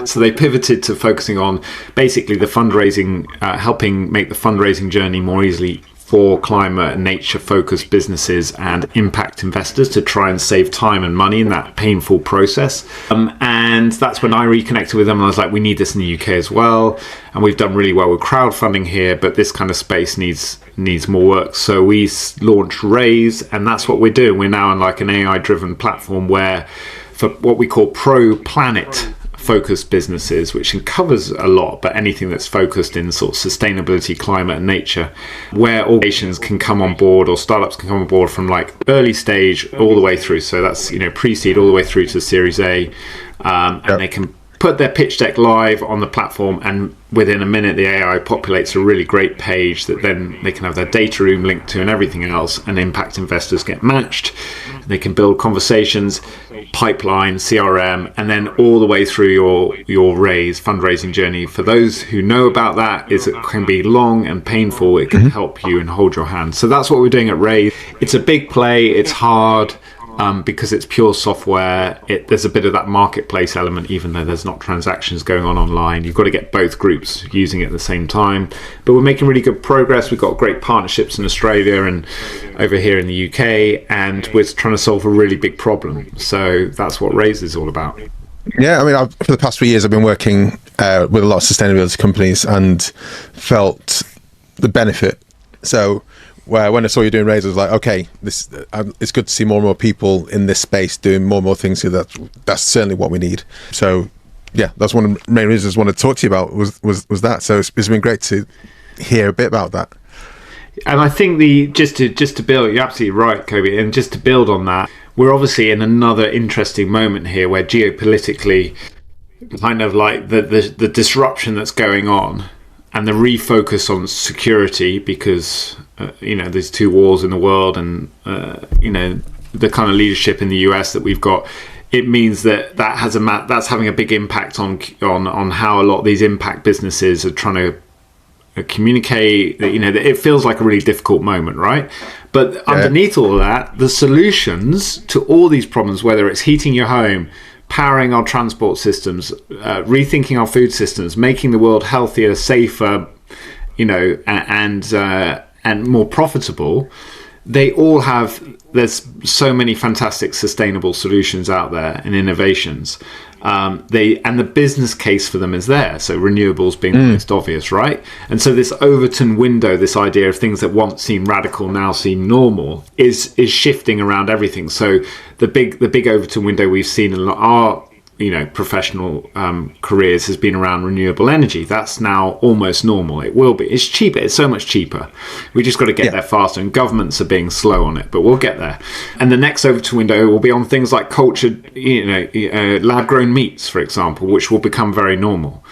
Speaker 1: So they pivoted to focusing on basically the fundraising, helping make the fundraising journey more easily for climate and nature focused businesses and impact investors to try and save time and money in that painful process. And that's when I reconnected with them, and I was like, we need this in the UK as well. And we've done really well with crowdfunding here, but this kind of space needs more work. So we launched Raise, and that's what we're doing. We're now on like an AI driven platform where for what we call pro planet focused businesses, which covers a lot, but anything that's focused in sort of sustainability, climate and nature, where organizations can come on board or startups can come on board from like early stage all the way through. So that's, pre-seed all the way through to Series A, and they can put their pitch deck live on the platform, and within a minute the AI populates a really great page that then they can have their data room linked to and everything else, and impact investors get matched. They can build conversations, pipeline, CRM, and then all the way through your fundraising journey. For those who know about that, it can be long and painful. It can help you and hold your hand. So that's what we're doing at Raise. It's a big play. It's hard. Because it's pure software, there's a bit of that marketplace element, even though there's not transactions going on online. You've got to get both groups using it at the same time. But we're making really good progress. We've got great partnerships in Australia and over here in the UK, and we're trying to solve a really big problem. So that's what Raise is all about.
Speaker 2: Yeah, I mean, for the past 3 years, I've been working with a lot of sustainability companies and felt the benefit. So when I saw you doing Raise, I was like, okay, it's good to see more and more people in this space doing more and more things here. That's certainly what we need. So yeah, that's one of the main reasons I wanted to talk to you about was that. So it's been great to hear a bit about that.
Speaker 1: And I think just to build, you're absolutely right, Kobi, and just to build on that, we're obviously in another interesting moment here where geopolitically, kind of like the disruption that's going on and the refocus on security, because there's two wars in the world, and the kind of leadership in the US that we've got, it means that's having a big impact on how a lot of these impact businesses are trying to communicate. It feels like a really difficult moment, right? But underneath all of that, the solutions to all these problems, whether it's heating your home, powering our transport systems, rethinking our food systems, making the world healthier, safer, and more profitable, they all have, there's so many fantastic sustainable solutions out there and innovations. And the business case for them is there. So renewables being the most obvious, right? And so this Overton window, this idea of things that once seemed radical now seem normal, is shifting around everything. So the big Overton window we've seen in our professional careers has been around renewable energy. That's now almost normal. It will be. It's cheaper. It's so much cheaper. We just got to get there faster, and governments are being slow on it, but we'll get there. And the next Overton window will be on things like cultured, lab-grown meats, for example, which will become very normal.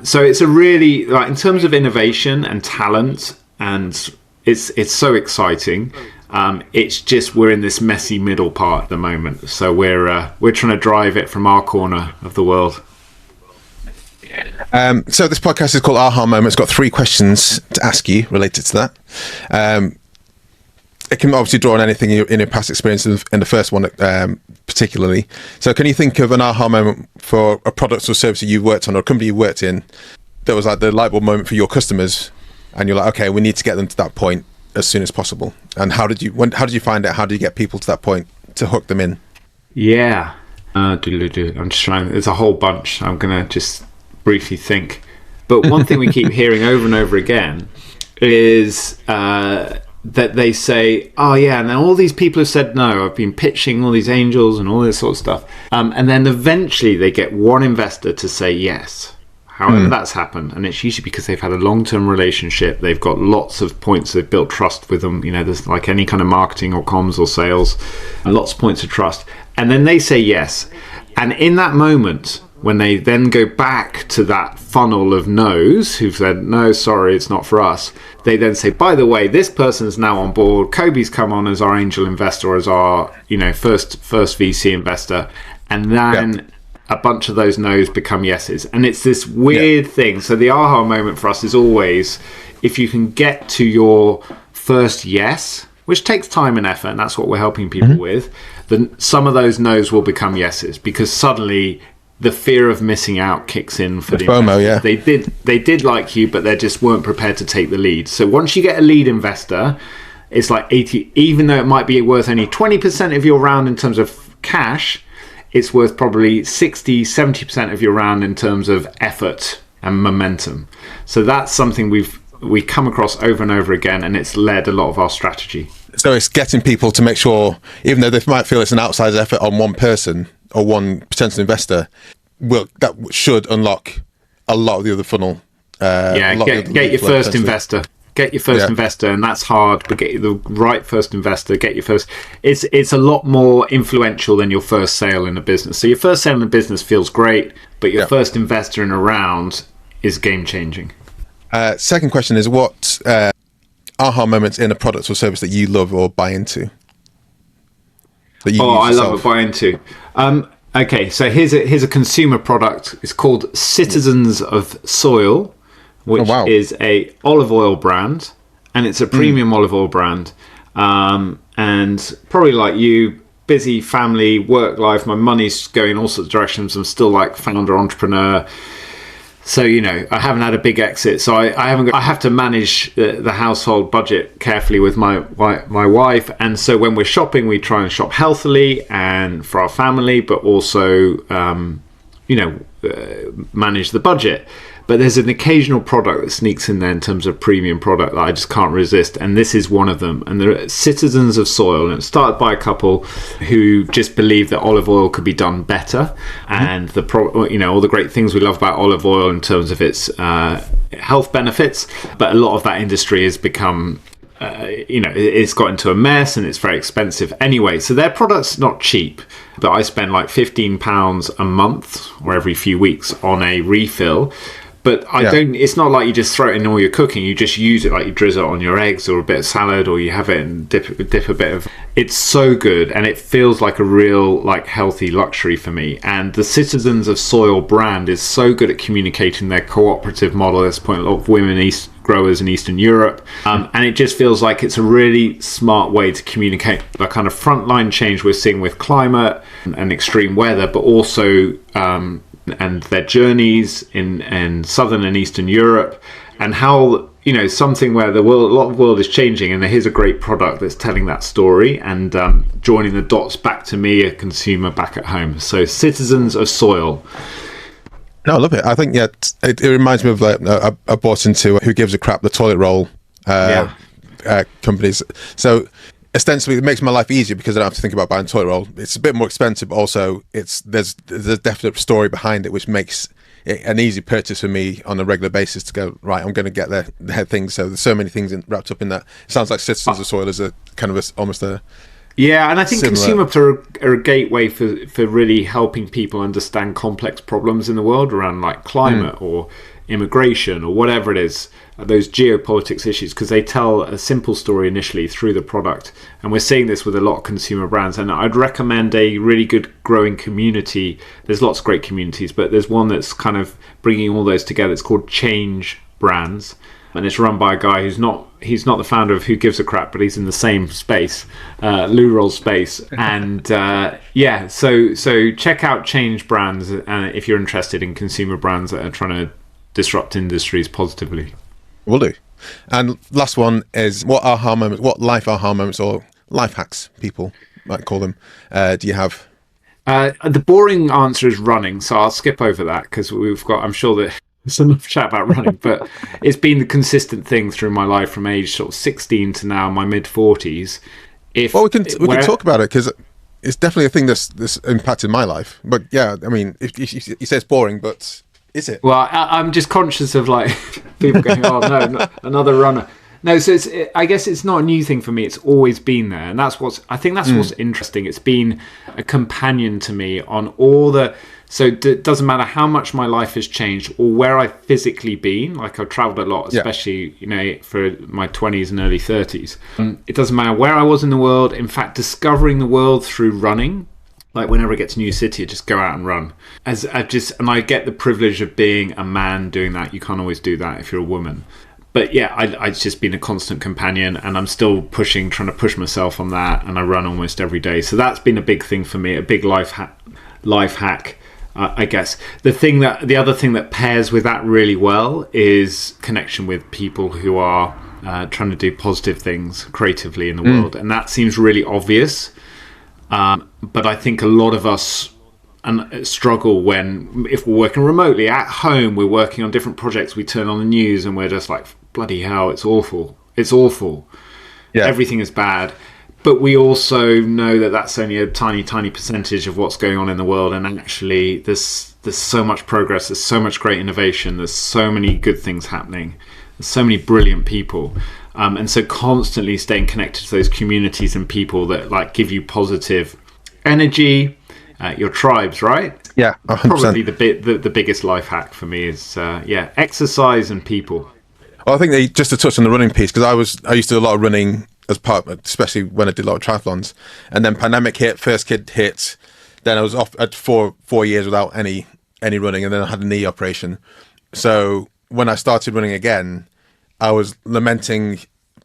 Speaker 1: So it's a really, like, in terms of innovation and talent, and it's so exciting. It's just we're in this messy middle part at the moment, so we're trying to drive it from our corner of the world.
Speaker 2: So this podcast is called Aha Moment. It's got 3 questions to ask you related to that. It can obviously draw on anything in your past experiences, in the first one particularly. So can you think of an aha moment for a product or service that you've worked on or a company you worked in that was like the light bulb moment for your customers, and you're like, okay, we need to get them to that point as soon as possible? And how did you find out? How do you get people to that point to hook them in?
Speaker 1: Yeah, I'm just trying. There's a whole bunch. I'm gonna just briefly think. But one thing we keep hearing over and over again is that they say, "Oh yeah," and then all these people have said no. I've been pitching all these angels and all this sort of stuff, and then eventually they get one investor to say yes. However, that's happened, and it's usually because they've had a long-term relationship. They've got lots of points. They've built trust with them. There's like any kind of marketing or comms or sales, lots of points of trust. And then they say yes. And in that moment, when they then go back to that funnel of no's who've said, no, sorry, it's not for us, they then say, by the way, this person's now on board. Kobi's come on as our angel investor, or as our first VC investor. And then a bunch of those no's become yeses, and it's this weird thing. So the aha moment for us is always, if you can get to your first yes, which takes time and effort, and that's what we're helping people with, then some of those no's will become yeses, because suddenly the fear of missing out kicks in for the
Speaker 2: FOMO,
Speaker 1: investors. They did like you, but they just weren't prepared to take the lead. So once you get a lead investor, it's like 80, even though it might be worth only 20% of your round in terms of cash, it's worth probably 60, 70% of your round in terms of effort and momentum. So that's something we come across over and over again, and it's led a lot of our strategy.
Speaker 2: So it's getting people to make sure, even though they might feel it's an outsized effort on one person or one potential investor, that should unlock a lot of the other funnel.
Speaker 1: Get your first investor. Get your first investor, and that's hard, but get the right first investor. Get your first. It's a lot more influential than your first sale in a business. So your first sale in a business feels great, but your first investor in a round is game changing.
Speaker 2: Second question is, what aha moments in a product or service that you love or buy into?
Speaker 1: I love a buy into. Okay, so here's a consumer product. It's called Citizens of Soil, which is a olive oil brand, and it's a premium olive oil brand. And probably like you, busy family, work life, my money's going all sorts of directions. I'm still like founder entrepreneur. So, I haven't had a big exit. So I have to manage the household budget carefully with my wife. And so when we're shopping, we try and shop healthily and for our family, but also, manage the budget. But there's an occasional product that sneaks in there in terms of premium product that I just can't resist, and this is one of them. And they're Citizens of Soil, and it started by a couple who just believed that olive oil could be done better, and all the great things we love about olive oil in terms of its health benefits. But a lot of that industry has become it's got into a mess, and it's very expensive anyway. So their product's not cheap, but I spend like £15 a month or every few weeks on a refill. But it's not like you just throw it in all your cooking. You just use it, like you drizzle it on your eggs or a bit of salad, or you have it and dip a bit of. It's so good, and it feels like a real like healthy luxury for me. And the Citizens of Soil brand is so good at communicating their cooperative model. There's a lot of women growers in Eastern Europe, and it just feels like it's a really smart way to communicate the kind of frontline change we're seeing with climate and extreme weather, but also and their journeys in Southern and Eastern Europe, and how something where a lot of the world is changing, and here's a great product that's telling that story and joining the dots back to me, a consumer back at home. So Citizens of Soil.
Speaker 2: No, I love it. I think it reminds me of like I bought into Who Gives a Crap, the toilet roll companies. So ostensibly it makes my life easier because I don't have to think about buying toilet roll. It's a bit more expensive, but also there's a definite story behind it, which makes it an easy purchase for me on a regular basis to go, right, I'm going to get their things. So there's so many things wrapped up in that. It sounds like Citizens of Soil is a kind of almost a
Speaker 1: and I think consumer are a gateway for really helping people understand complex problems in the world around like climate or immigration or whatever it is, those geopolitics issues, because they tell a simple story initially through the product. And we're seeing this with a lot of consumer brands, and I'd recommend a really good growing community. There's lots of great communities, but there's one that's kind of bringing all those together. It's called Change Brands, and it's run by a guy he's not the founder of Who Gives a Crap, but he's in the same space, loo roll space. And so check out Change Brands if you're interested in consumer brands that are trying to disrupt industries positively.
Speaker 2: Will do. And last one is, what life aha moments or life hacks, people might call them, do you have?
Speaker 1: The boring answer is running, so I'll skip over that because I'm sure that there's enough chat about running, but it's been the consistent thing through my life from age sort of 16 to now my mid 40s. We can
Speaker 2: talk about it because it's definitely a thing that's impacted my life. But yeah, I mean, if you say it's boring, but is it?
Speaker 1: Well, I'm just conscious of like people going, "Oh no, another runner." No, so I guess it's not a new thing for me. It's always been there, and that's what's interesting. It's been a companion to me on all the. So it doesn't matter how much my life has changed or where I've physically been. Like I've traveled a lot, especially for my 20s and early 30s. It doesn't matter where I was in the world. In fact, discovering the world through running. Like whenever I get to a new city, I just go out and run. And I get the privilege of being a man doing that. You can't always do that if you're a woman. But yeah, it's just been a constant companion, and I'm still trying to push myself on that, and I run almost every day. So that's been a big thing for me, a big life hack, I guess. The other thing that pairs with that really well is connection with people who are trying to do positive things creatively in the world, and that seems really obvious. But I think a lot of us struggle if we're working remotely at home, we're working on different projects, we turn on the news and we're just like, bloody hell, it's awful, everything is bad. But we also know that that's only a tiny percentage of what's going on in the world, and actually there's so much progress, there's so much great innovation, there's so many good things happening, there's so many brilliant people, and so constantly staying connected to those communities and people that like give you positive energy, your tribes, right?
Speaker 2: Yeah, 100%.
Speaker 1: Probably the biggest life hack for me is exercise and people.
Speaker 2: Well, I think just to touch on the running piece, because I used to do a lot of running as part, especially when I did a lot of triathlons, and then pandemic hit, first kid hit, then I was off at 4 years without any running, and then I had a knee operation. So when I started running again, I was lamenting,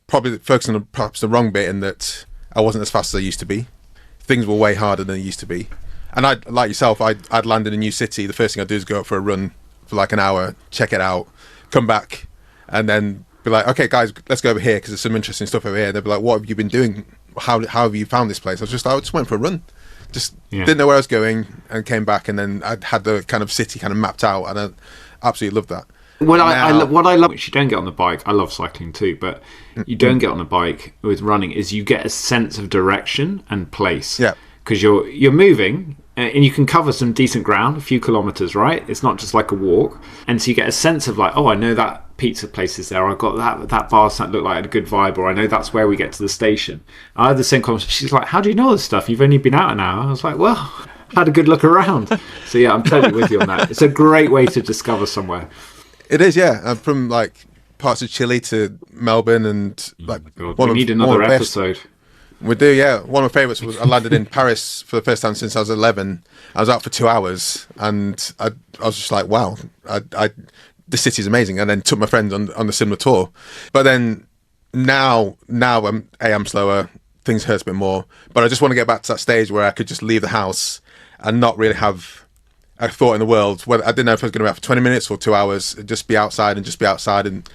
Speaker 2: probably focusing on perhaps the wrong bit, in that I wasn't as fast as I used to be. Things were way harder than they used to be. And like yourself, I'd land in a new city. The first thing I'd do is go out for a run for like an hour, check it out, come back, and then be like, okay, guys, let's go over here because there's some interesting stuff over here. They'd be like, what have you been doing? How have you found this place? I just went for a run. Didn't know where I was going, and came back, and then I had the kind of city kind of mapped out, and I absolutely loved that.
Speaker 1: What I love, which you don't get on the bike, I love cycling too, but you don't get on the bike with running, is you get a sense of direction and place.
Speaker 2: Yeah.
Speaker 1: Because you're moving, and you can cover some decent ground, a few kilometers, right? It's not just like a walk. And so you get a sense of like, oh, I know that pizza place is there. I've got that bar that looked like a good vibe, or I know that's where we get to the station. I had the same conversation. She's like, how do you know this stuff? You've only been out an hour. I was like, well, had a good look around. So yeah, I'm totally with you on that. It's a great way to discover somewhere.
Speaker 2: It is, yeah. From like parts of Chile to Melbourne, and like
Speaker 1: we need another episode.
Speaker 2: We do, yeah. One of my favourites was I landed in Paris for the first time since I was 11. I was out for 2 hours, and I was just like, wow, the city's amazing. And then took my friends on a similar tour. But then now I'm slower, things hurt a bit more. But I just want to get back to that stage where I could just leave the house and not really have a thought in the world. Whether I didn't know if I was going to be out for 20 minutes or 2 hours, just be outside and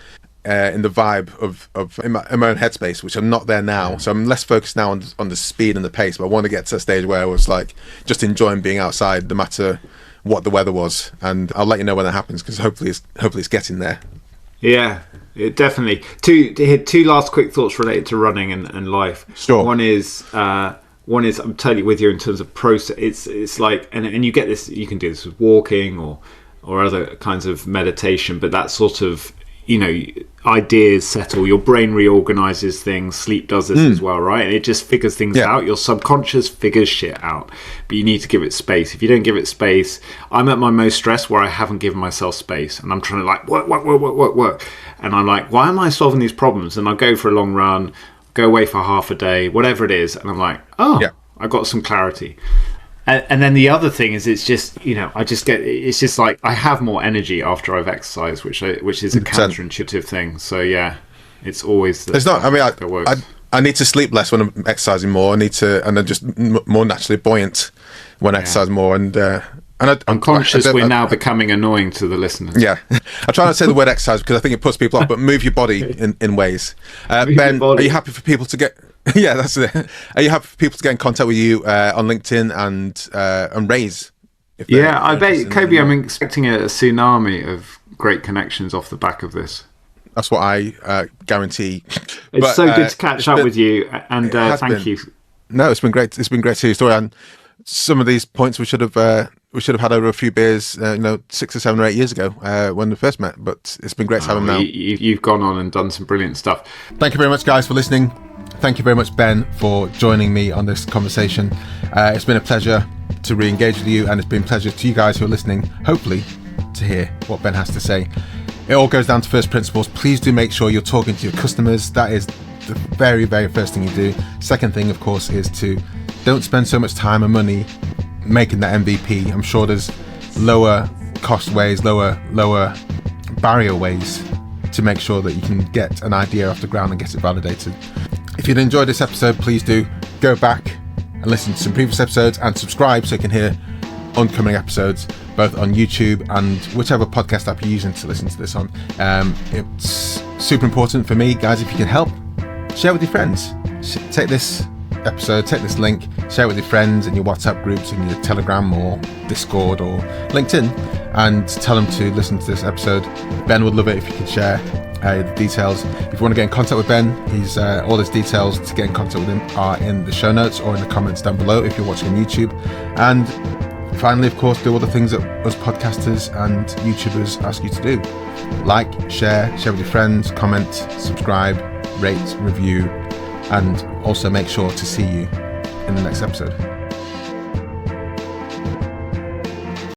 Speaker 2: in the vibe of in my own headspace, which I'm not there now. So I'm less focused now on the speed and the pace, but I want to get to a stage where I was like just enjoying being outside no matter what the weather was. And I'll let you know when that happens, because hopefully it's getting there. Yeah,
Speaker 1: it definitely. Two last quick thoughts related to running and life.
Speaker 2: Sure.
Speaker 1: One is I'm totally with you in terms of process. It's like, and you get this, you can do this with walking or other kinds of meditation, but that sort of, ideas settle, your brain reorganizes things, sleep does this as well, right? And it just figures things out. Your subconscious figures shit out, but you need to give it space. If you don't give it space, I'm at my most stressed where I haven't given myself space, and I'm trying to like work, and I'm like, why am I solving these problems? And I'll go for a long run, go away for half a day, whatever it is, and I'm like, I got some clarity. And then the other thing is, it's just, it's just like I have more energy after I've exercised, which is a
Speaker 2: 100%.
Speaker 1: Counterintuitive thing. So yeah, it's always
Speaker 2: it's not. I mean,
Speaker 1: that works.
Speaker 2: I need to sleep less when I'm exercising more. And I'm just more naturally buoyant when I exercise more. And
Speaker 1: I'm conscious we're now becoming annoying to the listeners.
Speaker 2: Yeah, I try not to say the word exercise because I think it puts people off. But move your body in ways. Ben, are you happy for people to get? Yeah, that's it. Are you happy for people to get in contact with you on LinkedIn and raise?
Speaker 1: I bet, Kobi, I'm expecting a tsunami of great connections off the back of this.
Speaker 2: That's what I guarantee.
Speaker 1: It's so good to catch up with you, and thank you.
Speaker 2: No, it's been great. It's been great to hear your story, and some of these points we should have had over a few beers, 6 or 7 or 8 years ago when we first met. But it's been great to have him now.
Speaker 1: You've gone on and done some brilliant stuff.
Speaker 2: Thank you very much, guys, for listening. Thank you very much, Ben, for joining me on this conversation. It's been a pleasure to re-engage with you, and it's been a pleasure to you guys who are listening, hopefully, to hear what Ben has to say. It all goes down to first principles. Please do make sure you're talking to your customers. That is the very, very first thing you do. Second thing, of course, is to don't spend so much time and money making that MVP. I'm sure there's lower cost ways, lower barrier ways to make sure that you can get an idea off the ground and get it validated. If you'd enjoyed this episode, please do go back and listen to some previous episodes and subscribe so you can hear oncoming episodes both on YouTube and whichever podcast app you're using to listen to this on. It's super important for me, guys. If you can help, share with your friends. Take this episode, take this link, share it with your friends in your WhatsApp groups, in your Telegram or Discord or LinkedIn, and tell them to listen to this episode. Ben would love it if you could share the details. If you want to get in contact with Ben, he's all his details to get in contact with him are in the show notes or in the comments down below if you're watching on YouTube. And finally, of course, do all the things that us podcasters and YouTubers ask you to do. Like, share with your friends, comment, subscribe, rate, review, and also make sure to see you in the next episode.